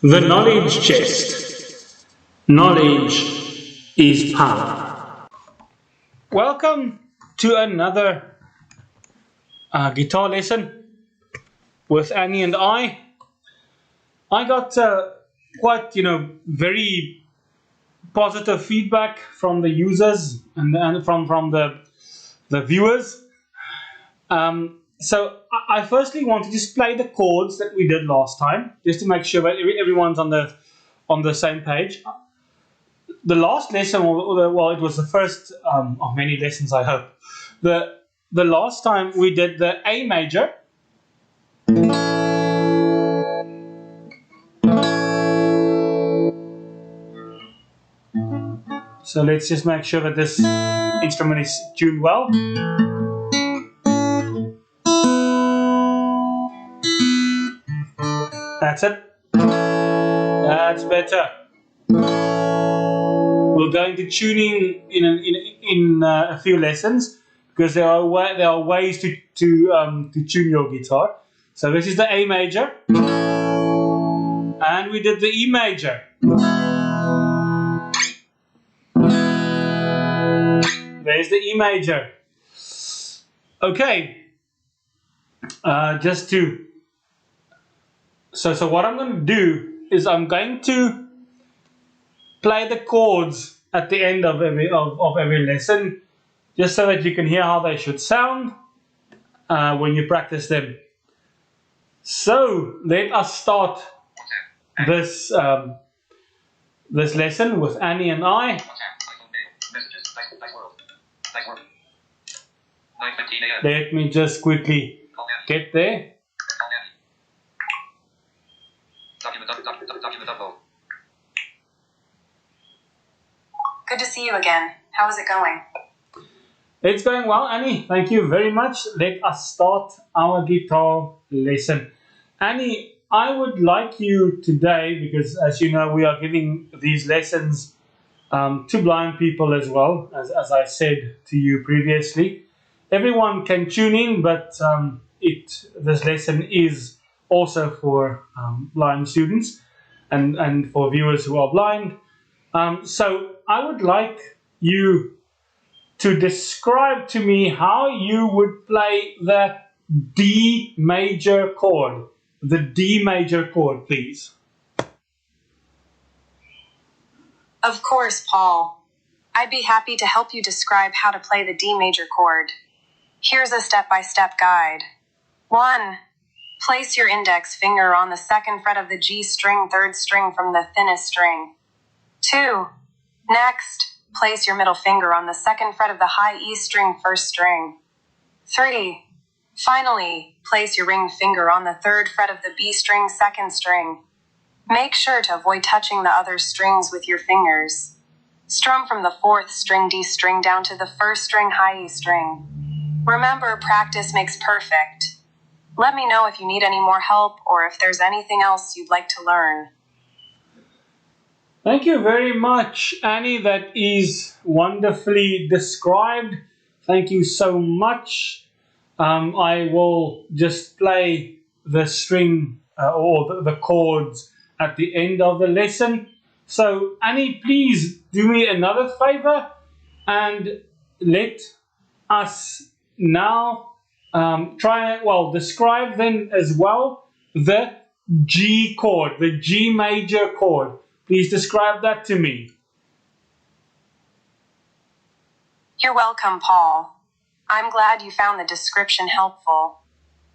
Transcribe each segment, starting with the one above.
The knowledge chest. Knowledge is power. Welcome to another guitar lesson with Annie and I. I got quite, very positive feedback from the users and from the viewers. So I firstly want to just play the chords that we did last time, just to make sure that everyone's on the same page. The last lesson, well, it was the first of many lessons, I hope. The last time we did the A major. So let's just make sure that this instrument is tuned well. That's it. That's better. We'll go into tuning in a few lessons, because there are ways to tune your guitar. So this is the A major, and we did the E major. There's the E major. Okay. So what I'm going to do is I'm going to play the chords at the end of every lesson, just so that you can hear how they should sound when you practice them. So let us start this lesson with Annie and I. Let me just quickly get there. Good to see you again. How is it going? It's going well, Annie. Thank you very much. Let us start our guitar lesson. Annie, I would like you today, because as you know, we are giving these lessons to blind people as well, as I said to you previously. Everyone can tune in, but this lesson is also for blind students and for viewers who are blind. So I would like you to describe to me how you would play the D major chord. The D major chord, please. Of course, Paul. I'd be happy to help you describe how to play the D major chord. Here's a step-by-step guide. 1. Place your index finger on the second fret of the G string, third string from the thinnest string. 2. Next, place your middle finger on the second fret of the high E string, first string. 3. Finally, place your ring finger on the third fret of the B string, second string. Make sure to avoid touching the other strings with your fingers. Strum from the fourth string D string down to the first string, high E string. Remember, practice makes perfect. Let me know if you need any more help or if there's anything else you'd like to learn. Thank you very much, Annie. That is wonderfully described. Thank you so much. I will just play the string or the chords at the end of the lesson. So, Annie, please do me another favor and let us now describe then as well the G chord, the G major chord. Please describe that to me. You're welcome, Paul. I'm glad you found the description helpful.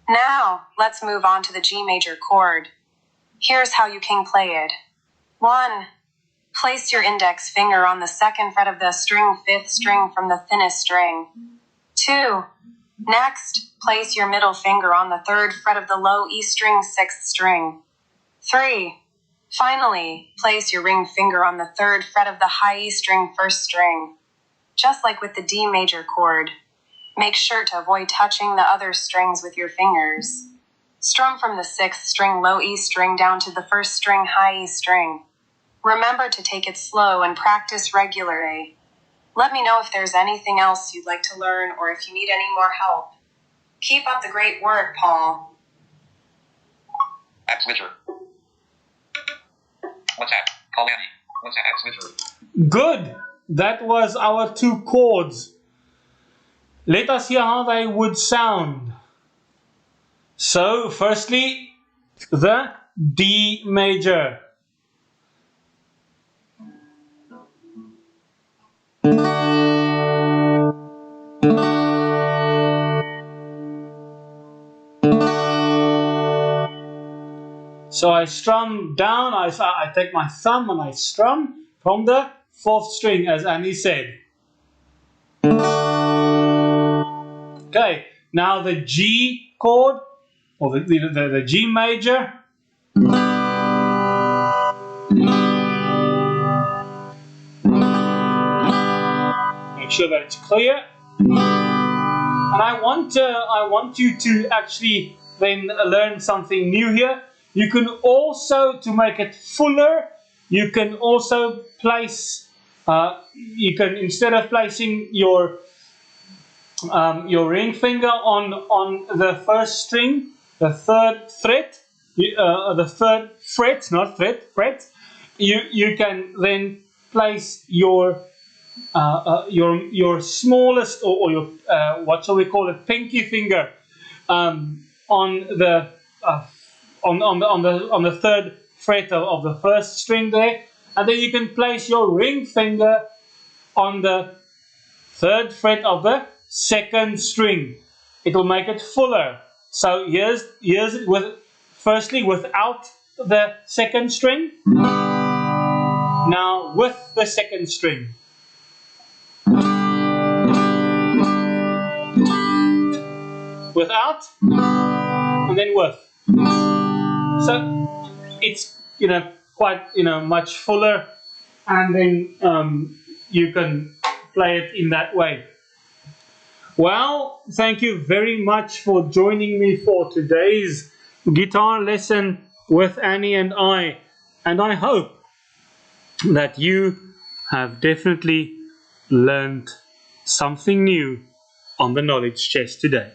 Now, let's move on to the G major chord. Here's how you can play it. 1. Place your index finger on the second fret of the string, fifth string from the thinnest string. 2. Next, place your middle finger on the third fret of the low E string, sixth string. 3. Finally, place your ring finger on the third fret of the high E string, first string. Just like with the D major chord, make sure to avoid touching the other strings with your fingers. Strum from the sixth string, low E string down to the first string, high E string. Remember to take it slow and practice regularly. Let me know if there's anything else you'd like to learn or if you need any more help. Keep up the great work, Paul. App switcher. WhatsApp. Call Annie. WhatsApp Switcher. Good. That was our 2 chords. Let us hear how they would sound. So, firstly, the D major. So I strum down, I take my thumb and I strum from the 4th string, as Annie said. Okay, now the G chord, or the G major. Make sure that it's clear. And I want you to actually then learn something new here. You can also, to make it fuller, you can also place, you can, instead of placing your ring finger on the 1st string, the 3rd fret, the 3rd fret, not fret, you can then place your smallest, or your what shall we call it, pinky finger, on the 3rd fret of the 1st string there, and then you can place your ring finger on the 3rd fret of the 2nd string. It will make it fuller. So here's it firstly without the 2nd string. Now with the 2nd string. Without, and then with. So it's quite much fuller, and then you can play it in that way. Well, thank you very much for joining me for today's guitar lesson with Annie and I hope that you have definitely learned something new on the knowledge chest today.